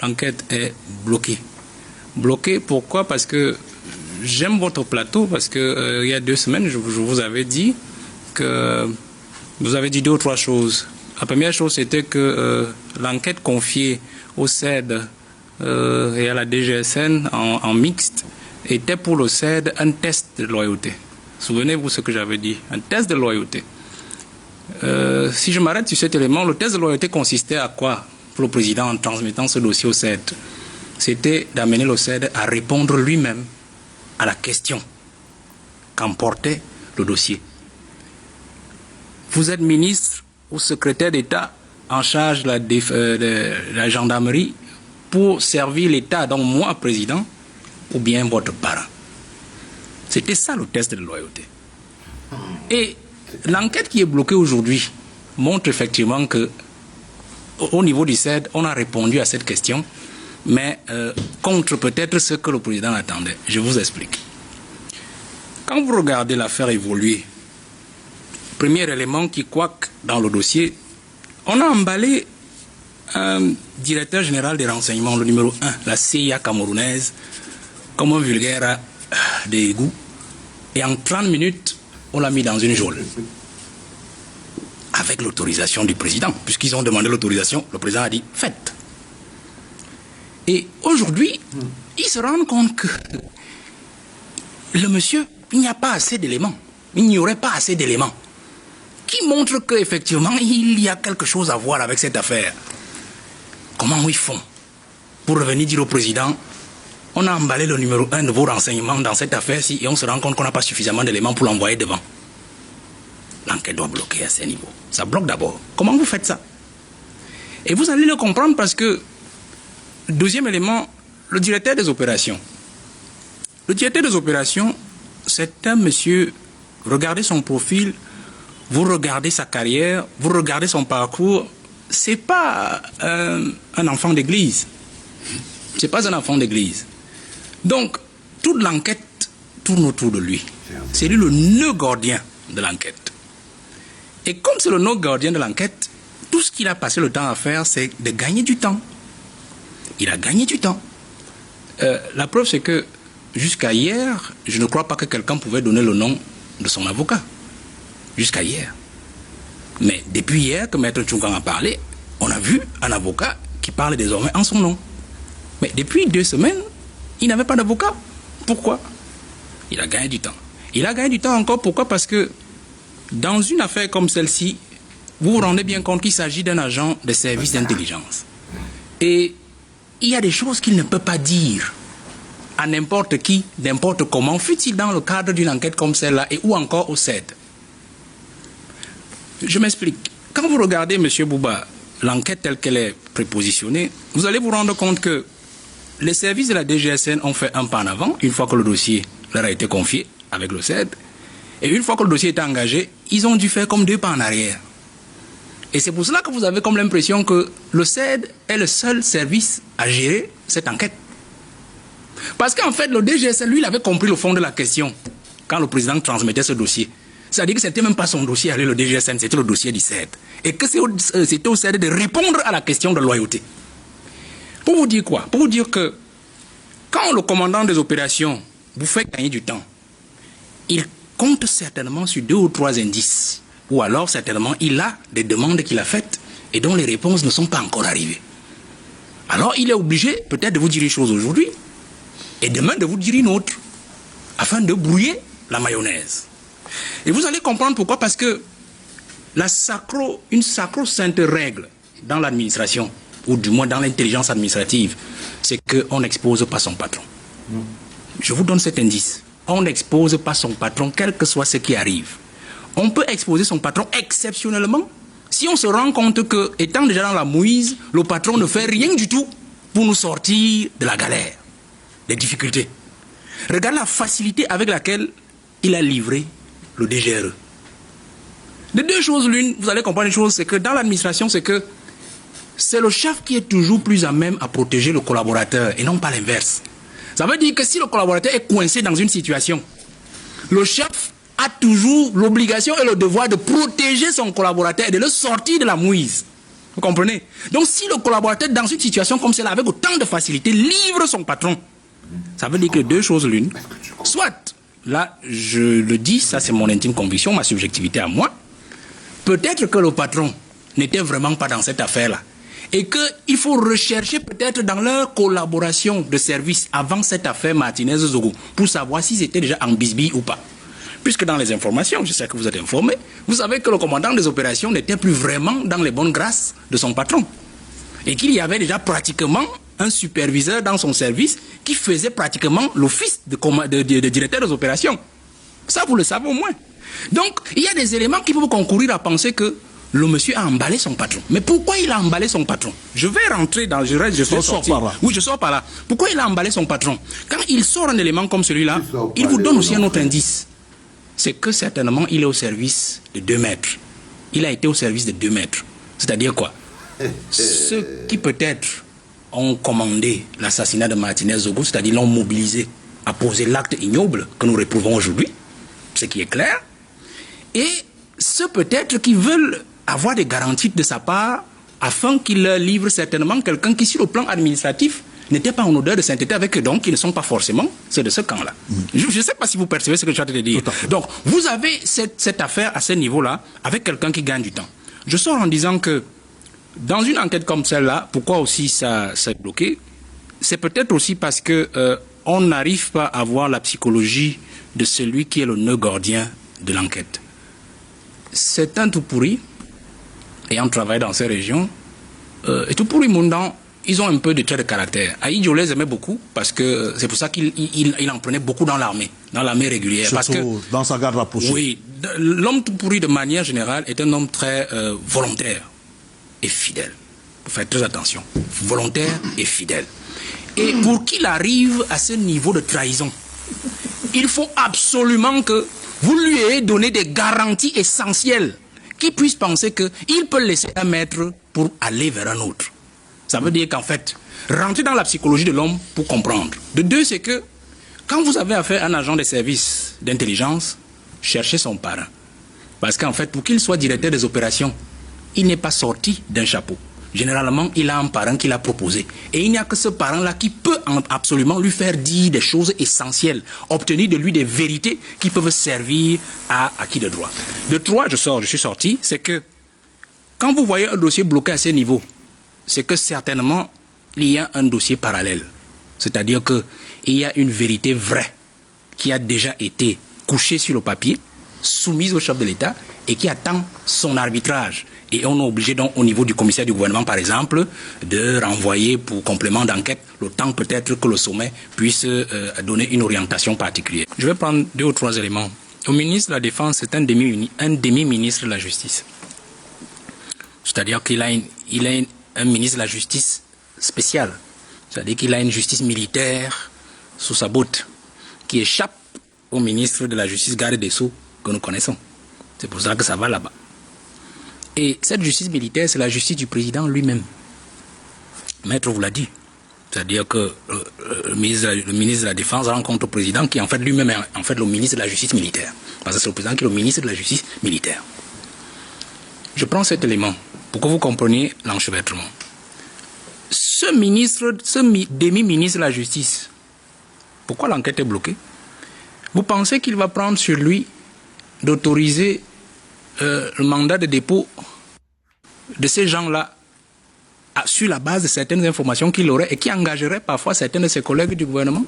l'enquête est bloquée. Bloquée, pourquoi? Parce que j'aime votre plateau, parce que il y a 2 semaines, je vous avais dit que vous avez dit 2 ou 3 choses. La première chose, c'était que l'enquête confiée au CED et à la DGSN en mixte était pour le CED un test de loyauté. Souvenez-vous ce que j'avais dit, un test de loyauté. Si je m'arrête sur cet élément, le test de loyauté consistait à quoi pour le président en transmettant ce dossier au CED? C'était d'amener le CED à répondre lui-même à la question qu'emportait le dossier. Vous êtes ministre ou secrétaire d'État en charge de la gendarmerie pour servir l'État, donc moi, président, ou bien votre parent. C'était ça le test de loyauté. Et l'enquête qui est bloquée aujourd'hui montre effectivement que au niveau du CED, on a répondu à cette question, mais contre peut-être ce que le président attendait. Je vous explique. Quand vous regardez l'affaire évoluer, premier élément qui coaque dans le dossier, on a emballé un directeur général des renseignements, le numéro 1, la CIA camerounaise, comme un vulgaire d'égout, et en 30 minutes, on l'a mis dans une geôle. Avec l'autorisation du président, puisqu'ils ont demandé l'autorisation, le président a dit « faites ». Et aujourd'hui, ils se rendent compte que le monsieur, il n'y a pas assez d'éléments. Il n'y aurait pas assez d'éléments qui montrent qu'effectivement, il y a quelque chose à voir avec cette affaire. Comment ils font pour revenir dire au président, on a emballé le numéro 1 de vos renseignements dans cette affaire-ci et on se rend compte qu'on n'a pas suffisamment d'éléments pour l'envoyer devant. L'enquête doit bloquer à ce niveau. Ça bloque d'abord. Comment vous faites ça? Et vous allez le comprendre parce que, deuxième élément, le directeur des opérations. Le directeur des opérations, c'est un monsieur, regardez son profil, vous regardez sa carrière, vous regardez son parcours, c'est pas un enfant d'église. C'est pas un enfant d'église. Donc, toute l'enquête tourne autour de lui. C'est lui le nœud gardien de l'enquête. Et comme c'est le nœud gardien de l'enquête, tout ce qu'il a passé le temps à faire, c'est de gagner du temps. Il a gagné du temps. La preuve, c'est que jusqu'à hier, je ne crois pas que quelqu'un pouvait donner le nom de son avocat. Jusqu'à hier. Mais depuis hier que Maître Tchoukan a parlé, on a vu un avocat qui parle désormais en son nom. Mais depuis 2 semaines, il n'avait pas d'avocat. Pourquoi? Il a gagné du temps. Il a gagné du temps encore, pourquoi? Parce que dans une affaire comme celle-ci, vous vous rendez bien compte qu'il s'agit d'un agent de service d'intelligence. Et il y a des choses qu'il ne peut pas dire à n'importe qui, n'importe comment, fût-il dans le cadre d'une enquête comme celle-là, et ou encore au CED. Je m'explique. Quand vous regardez, M. Bouba, l'enquête telle qu'elle est prépositionnée, vous allez vous rendre compte que les services de la DGSN ont fait un pas en avant, une fois que le dossier leur a été confié avec le CED, et une fois que le dossier était engagé, ils ont dû faire comme 2 pas en arrière. Et c'est pour cela que vous avez comme l'impression que le CED est le seul service à gérer cette enquête. Parce qu'en fait, le DGSN, lui, il avait compris le fond de la question quand le président transmettait ce dossier. C'est-à-dire que ce n'était même pas son dossier, le DGSN, c'était le dossier du CED. Et que c'était au CED de répondre à la question de loyauté. Pour vous dire quoi? Pour vous dire que quand le commandant des opérations vous fait gagner du temps, il compte certainement sur 2 ou 3 indices. Ou alors, certainement, il a des demandes qu'il a faites et dont les réponses ne sont pas encore arrivées. Alors, il est obligé peut-être de vous dire une chose aujourd'hui et demain de vous dire une autre, afin de brouiller la mayonnaise. Et vous allez comprendre pourquoi, parce que une sacro-sainte règle dans l'administration, ou du moins dans l'intelligence administrative, c'est qu'on n'expose pas son patron. Je vous donne cet indice. On n'expose pas son patron, quel que soit ce qui arrive. On peut exposer son patron exceptionnellement si on se rend compte que, étant déjà dans la mouise, le patron ne fait rien du tout pour nous sortir de la galère, des difficultés. Regardez la facilité avec laquelle il a livré le DGRE. De 2 choses l'une, vous allez comprendre une chose, c'est que dans l'administration, c'est que c'est le chef qui est toujours plus à même à protéger le collaborateur et non pas l'inverse. Ça veut dire que si le collaborateur est coincé dans une situation, le chef a toujours l'obligation et le devoir de protéger son collaborateur et de le sortir de la mouise. Vous comprenez? Donc si le collaborateur dans une situation comme celle-là, avec autant de facilité, livre son patron, ça veut dire que deux choses l'une. Soit, là, je le dis, ça c'est mon intime conviction, ma subjectivité à moi, peut-être que le patron n'était vraiment pas dans cette affaire-là. Et qu'il faut rechercher peut-être dans leur collaboration de service avant cette affaire Martinez-Zogo pour savoir s'ils étaient déjà en bisbille ou pas. Puisque dans les informations, je sais que vous êtes informés, vous savez que le commandant des opérations n'était plus vraiment dans les bonnes grâces de son patron. Et qu'il y avait déjà pratiquement un superviseur dans son service qui faisait pratiquement l'office de directeur des opérations. Ça, vous le savez au moins. Donc, il y a des éléments qui peuvent concourir à penser que le monsieur a emballé son patron. Mais pourquoi il a emballé son patron? Je vais rentrer dans... Je sors par là. Oui, je sors par là. Pourquoi il a emballé son patron? Quand il sort un élément comme celui-là, il vous donne aussi un autre indice. C'est que certainement, il est au service de 2 maîtres. Il a été au service de 2 maîtres. C'est-à-dire quoi? Ceux qui peut-être ont commandé l'assassinat de Martinez-Zogo, c'est-à-dire l'ont mobilisé à poser l'acte ignoble que nous réprouvons aujourd'hui, ce qui est clair, et ceux peut-être qui veulent avoir des garanties de sa part afin qu'il leur livre certainement quelqu'un qui, sur le plan administratif, n'était pas en odeur de sainteté avec eux, donc ils ne sont pas forcément, c'est de ce camp-là. Je ne sais pas si vous percevez ce que je suis en train de dire. Donc, vous avez cette affaire à ce niveau-là avec quelqu'un qui gagne du temps. Je sors en disant que dans une enquête comme celle-là, pourquoi aussi ça s'est bloqué? C'est peut-être aussi parce que on n'arrive pas à voir la psychologie de celui qui est le nœud gordien de l'enquête. C'est un tout pourri, ayant travaillé dans ces régions, et tout pourri Moundan, ils ont un peu de traits de caractère. Aïdjo les aimait beaucoup parce que c'est pour ça qu'il en prenait beaucoup dans l'armée régulière. Surtout parce que, dans sa garde rapprochée. Oui, l'homme tout pourri de manière générale est un homme très volontaire et fidèle. Il faut faire très attention. Volontaire et fidèle. Et pour qu'il arrive à ce niveau de trahison, il faut absolument que vous lui ayez donné des garanties essentielles qui puissent penser qu'il peut laisser un maître pour aller vers un autre. Ça veut dire qu'en fait, rentrer dans la psychologie de l'homme pour comprendre. De deux, c'est que quand vous avez affaire à un agent des services d'intelligence, cherchez son parrain. Parce qu'en fait, pour qu'il soit directeur des opérations, il n'est pas sorti d'un chapeau. Généralement, il a un parrain qui l'a proposé. Et il n'y a que ce parrain-là qui peut absolument lui faire dire des choses essentielles, obtenir de lui des vérités qui peuvent servir à qui de droit. De trois, je suis sorti, c'est que quand vous voyez un dossier bloqué à ce niveau, c'est que certainement, il y a un dossier parallèle. C'est-à-dire qu'il y a une vérité vraie qui a déjà été couchée sur le papier, soumise au chef de l'État et qui attend son arbitrage. Et on est obligé donc au niveau du commissaire du gouvernement, par exemple, de renvoyer pour complément d'enquête le temps peut-être que le sommet puisse donner une orientation particulière. Je vais prendre 2 ou 3 éléments. Le ministre de la Défense est un demi-ministre de la Justice. C'est-à-dire qu'il a un ministre de la Justice spécial. C'est-à-dire qu'il a une justice militaire sous sa botte qui échappe au ministre de la Justice garde des Sceaux que nous connaissons. C'est pour ça que ça va là-bas. Et cette justice militaire, c'est la justice du président lui-même. Maître vous l'a dit. C'est-à-dire que le ministre de la Défense rencontre le président qui en fait lui-même est en fait le ministre de la Justice militaire. Parce que c'est le président qui est le ministre de la Justice militaire. Je prends cet élément pour que vous compreniez l'enchevêtrement. Ce demi-ministre de la Justice, pourquoi l'enquête est bloquée? Vous pensez qu'il va prendre sur lui d'autoriser le mandat de dépôt de ces gens-là sur la base de certaines informations qu'il aurait et qui engageraient parfois certains de ses collègues du gouvernement?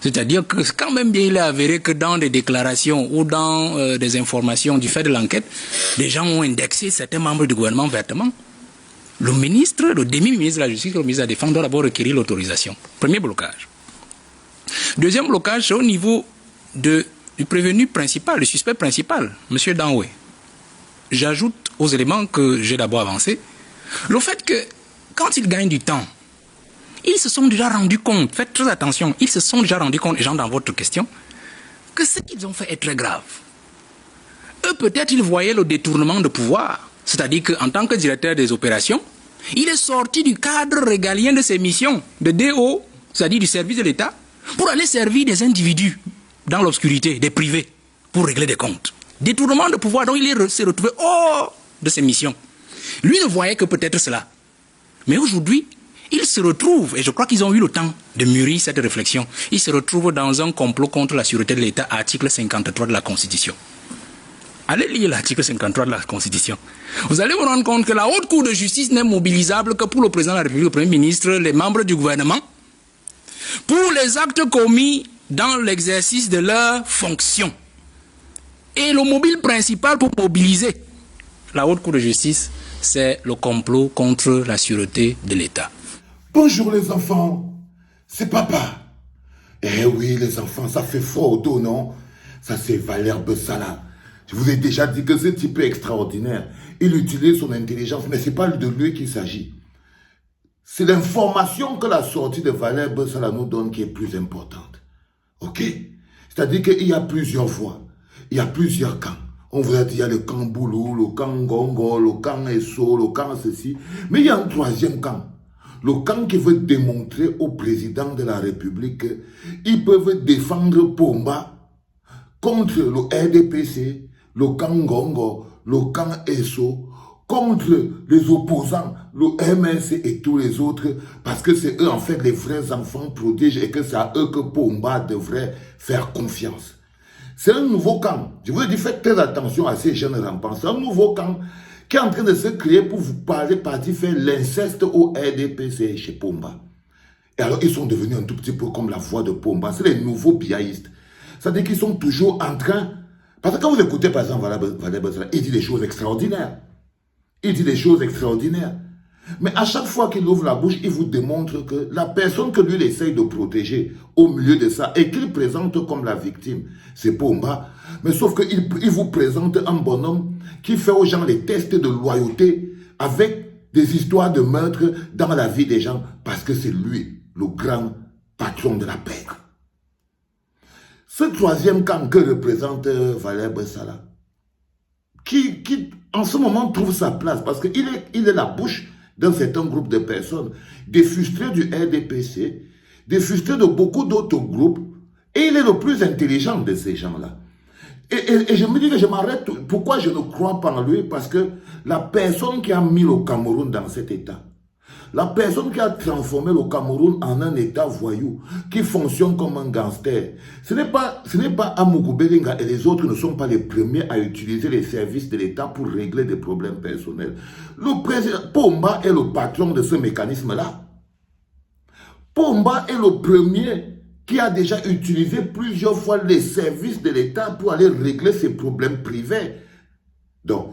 C'est-à-dire que quand même bien il est avéré que dans des déclarations ou dans des informations du fait de l'enquête, des gens ont indexé certains membres du gouvernement vertement. Le demi-ministre de la Justice, le ministre de la Défense doit d'abord requérir l'autorisation. Premier blocage. Deuxième blocage, c'est au niveau du prévenu principal, le suspect principal, M. Danoué. J'ajoute aux éléments que j'ai d'abord avancés, le fait que quand il gagne du temps, ils se sont déjà rendus compte, faites très attention, ils se sont déjà rendus compte, les gens dans votre question, que ce qu'ils ont fait est très grave. Eux, peut-être, ils voyaient le détournement de pouvoir, c'est-à-dire qu'en tant que directeur des opérations, il est sorti du cadre régalien de ses missions, de DO, c'est-à-dire du service de l'État, pour aller servir des individus dans l'obscurité, des privés, pour régler des comptes. Détournement de pouvoir, donc il s'est retrouvé hors de ses missions. Lui ne voyait que peut-être cela. Mais aujourd'hui, il se retrouve, et je crois qu'ils ont eu le temps de mûrir cette réflexion, il se retrouve dans un complot contre la sûreté de l'État, article 53 de la Constitution. Allez lire l'article 53 de la Constitution. Vous allez vous rendre compte que la haute cour de justice n'est mobilisable que pour le président de la République, le Premier ministre, les membres du gouvernement, pour les actes commis dans l'exercice de leurs fonctions. Et le mobile principal pour mobiliser la haute cour de justice, c'est le complot contre la sûreté de l'État. Bonjour les enfants, c'est papa. Eh oui les enfants, ça fait froid au dos, non? Ça c'est Valère Bessala. Je vous ai déjà dit que ce type est extraordinaire. Il utilise son intelligence, mais ce n'est pas de lui qu'il s'agit. C'est l'information que la sortie de Valère Bessala nous donne qui est plus importante. Ok? C'est-à-dire qu'il y a plusieurs voies, il y a plusieurs camps. On vous a dit, il y a le camp Boulou, le camp Gongo, le camp Esso, le camp ceci. Mais il y a un troisième camp. Le camp qui veut démontrer au président de la République qu'ils peuvent défendre Pomba contre le RDPC, le camp Gongo, le camp Esso, contre les opposants, le MNC et tous les autres, parce que c'est eux en fait les vrais enfants prodiges et que c'est à eux que Pomba devrait faire confiance. C'est un nouveau camp. Je vous ai dit, faites très attention à ces jeunes rampants. C'est un nouveau camp qui est en train de se créer pour vous parler, partir faire l'inceste au RDPC chez Pomba. Et alors, ils sont devenus un tout petit peu comme la voix de Pomba. C'est les nouveaux biaïstes. C'est-à-dire qu'ils sont toujours en train... Parce que quand vous écoutez, par exemple, Valère Bessala, il dit des choses extraordinaires. Il dit des choses extraordinaires. Mais à chaque fois qu'il ouvre la bouche, il vous démontre que la personne que lui, il essaye de protéger au milieu de ça et qu'il présente comme la victime, c'est Pomba. Mais sauf qu'il vous présente un bonhomme qui fait aux gens les tests de loyauté avec des histoires de meurtre dans la vie des gens parce que c'est lui, le grand patron de la paix. Ce troisième camp que représente Valère Bessala, qui en ce moment trouve sa place parce qu'il est la bouche d'un certain groupe de personnes, des frustrés du RDPC, des frustrés de beaucoup d'autres groupes, et il est le plus intelligent de ces gens-là. Et je me dis que je m'arrête, pourquoi je ne crois pas en lui? Parce que la personne qui a mis le Cameroun dans cet état, la personne qui a transformé le Cameroun en un état voyou, qui fonctionne comme un gangster, ce n'est pas Amougou Belinga et les autres ne sont pas les premiers à utiliser les services de l'État pour régler des problèmes personnels. Le président Pomba est le patron de ce mécanisme-là. Pomba est le premier qui a déjà utilisé plusieurs fois les services de l'État pour aller régler ses problèmes privés. Donc,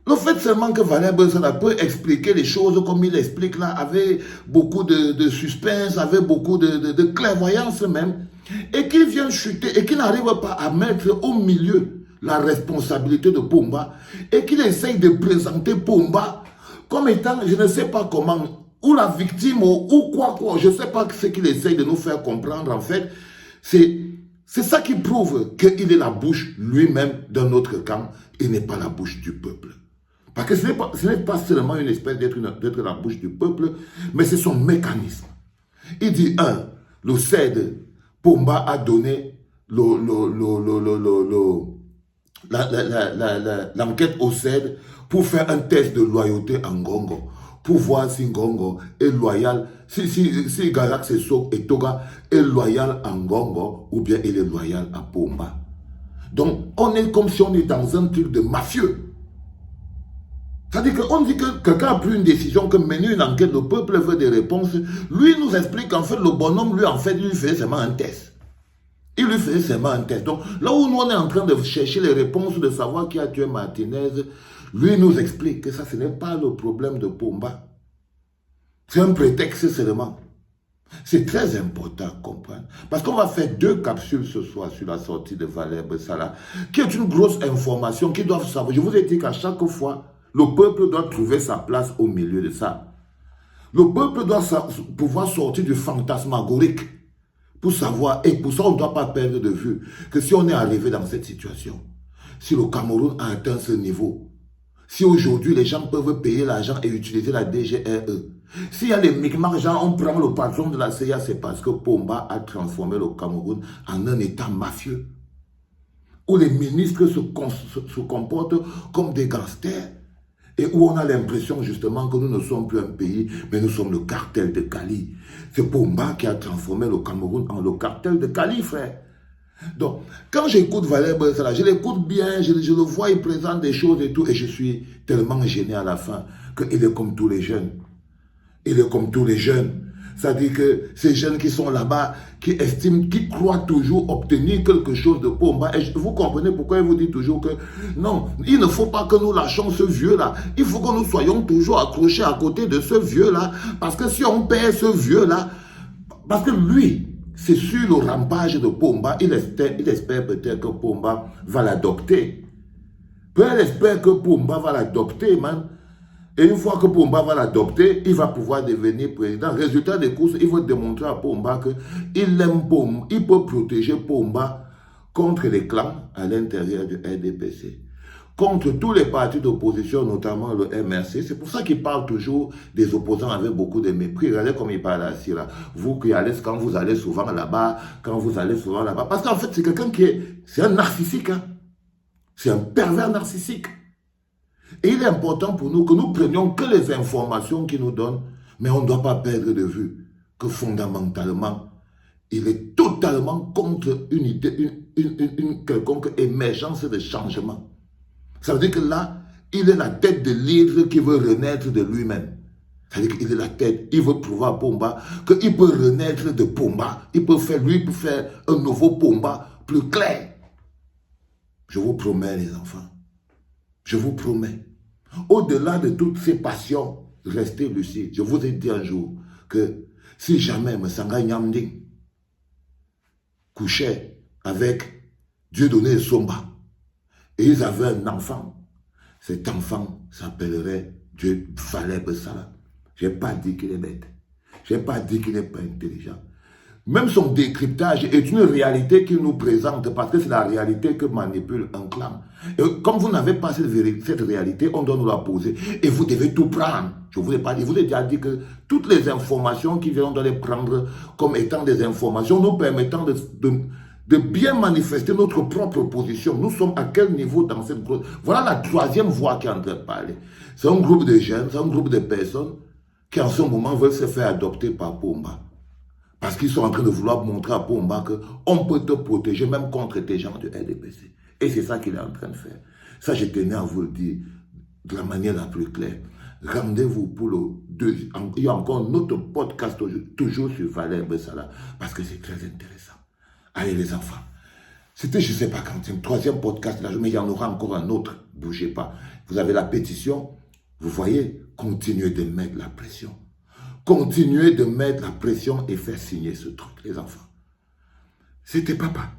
le fait seulement que Valère Bessala peut expliquer les choses comme il explique là, avec beaucoup de suspense, avec beaucoup de clairvoyance même, et qu'il vient chuter, et qu'il n'arrive pas à mettre au milieu la responsabilité de Pomba, et qu'il essaye de présenter Pomba comme étant, je ne sais pas comment, ou la victime, ou quoi, je ne sais pas ce qu'il essaye de nous faire comprendre en fait. C'est ça qui prouve qu'il est la bouche lui-même d'un autre camp, et n'est pas la bouche du peuple. Parce que ce n'est pas seulement une espèce d'être la bouche du peuple, mais c'est son mécanisme. Il dit, le CED, Pomba a donné l'enquête au CED pour faire un test de loyauté en Gongo, pour voir si Gongo est loyal, si Garak Sessok et Toga est loyal en Gongo, ou bien il est loyal à Pomba. Donc, on est comme si on est dans un truc de mafieux. C'est-à-dire qu'on dit que quelqu'un a pris une décision, que mener une enquête, le peuple veut des réponses. Lui nous explique qu'en fait, le bonhomme, lui, en fait, il lui faisait seulement un test. Il lui faisait seulement un test. Donc, là où nous, on est en train de chercher les réponses, de savoir qui a tué Martinez, lui nous explique que ça, ce n'est pas le problème de Pomba. C'est un prétexte seulement. C'est très important à comprendre. Parce qu'on va faire 2 capsules ce soir sur la sortie de Valère Bessala, qui est une grosse information qu'ils doivent savoir. Je vous ai dit qu'à chaque fois, le peuple doit trouver sa place au milieu de ça. Le peuple doit pouvoir sortir du fantasmagorique pour savoir, et pour ça on ne doit pas perdre de vue que si on est arrivé dans cette situation, si le Cameroun a atteint ce niveau, si aujourd'hui les gens peuvent payer l'argent et utiliser la DGRE, s'il y a les micmacs, on prend le patron de la CIA, c'est parce que Pomba a transformé le Cameroun en un état mafieux, où les ministres se comportent comme des gangsters. et où on a l'impression justement que nous ne sommes plus un pays, mais nous sommes le cartel de Cali. C'est Pomba qui a transformé le Cameroun en le cartel de Cali, frère. Donc, quand j'écoute Valère Bessala, je l'écoute bien, je le vois, il présente des choses et tout, et je suis tellement gêné à la fin qu'il est comme tous les jeunes. Il est comme tous les jeunes. C'est-à-dire que ces jeunes qui sont là-bas, qui estiment, qui croient toujours obtenir quelque chose de Pomba. Et vous comprenez pourquoi il vous dit toujours que non, il ne faut pas que nous lâchions ce vieux-là. Il faut que nous soyons toujours accrochés à côté de ce vieux-là. Parce que si on perd ce vieux-là, parce que lui, c'est sur le rampage de Pomba, il espère peut-être que Pomba va l'adopter. Peut-être espère que Pomba va l'adopter, man. Et une fois que Pomba va l'adopter, il va pouvoir devenir président. Résultat des courses, il va démontrer à Pomba qu'il aime Pomba. Il peut protéger Pomba contre les clans à l'intérieur du RDPC. Contre tous les partis d'opposition, notamment le MRC. C'est pour ça qu'il parle toujours des opposants avec beaucoup de mépris. Regardez comme il parle assis là. Vous qui allez, quand vous allez souvent là-bas, Parce qu'en fait, c'est quelqu'un c'est un narcissique. Hein? C'est un pervers narcissique. Et il est important pour nous que nous prenions que les informations qu'il nous donne, mais on ne doit pas perdre de vue que fondamentalement, il est totalement contre une quelconque émergence de changement. Ça veut dire que là, il est la tête de l'hydre qui veut renaître de lui-même. Ça veut dire qu'il est la tête, il veut prouver à Pomba qu'il peut renaître de Pomba. Il peut faire un nouveau Pomba plus clair. Je vous promets, les enfants. Je vous promets, au-delà de toutes ces passions, restez lucides. Je vous ai dit un jour que si jamais Messanga Nyamding couchait avec Dieudonné Somba et ils avaient un enfant, cet enfant s'appellerait Valère Bessala. Je n'ai pas dit qu'il est bête. Je n'ai pas dit qu'il n'est pas intelligent. Même son décryptage est une réalité qu'il nous présente parce que c'est la réalité que manipule un clan. Et comme vous n'avez pas cette réalité, on doit nous la poser. Et vous devez tout prendre. Je vous ai pas dit, je vous ai déjà dit que toutes les informations qui viennent, on doit les prendre comme étant des informations nous permettant de bien manifester notre propre position. Nous sommes à quel niveau dans cette groupe? Voilà la troisième voix qui est en train de parler. C'est un groupe de jeunes, c'est un groupe de personnes qui en ce moment veulent se faire adopter par Pomba. Parce qu'ils sont en train de vouloir montrer à Pomba qu'on peut te protéger même contre tes gens du RDPC. Et c'est ça qu'il est en train de faire. Ça, je tenais à vous le dire de la manière la plus claire. Rendez-vous pour le deuxième. Il y a encore un autre podcast toujours sur Valère Bessala parce que c'est très intéressant. Allez les enfants. C'était, je ne sais pas quand, le troisième podcast de la journée, mais il y en aura encore un autre. Bougez pas. Vous avez la pétition. Vous voyez, continuez de mettre la pression. Continuez de mettre la pression et faire signer ce truc, les enfants. C'était papa.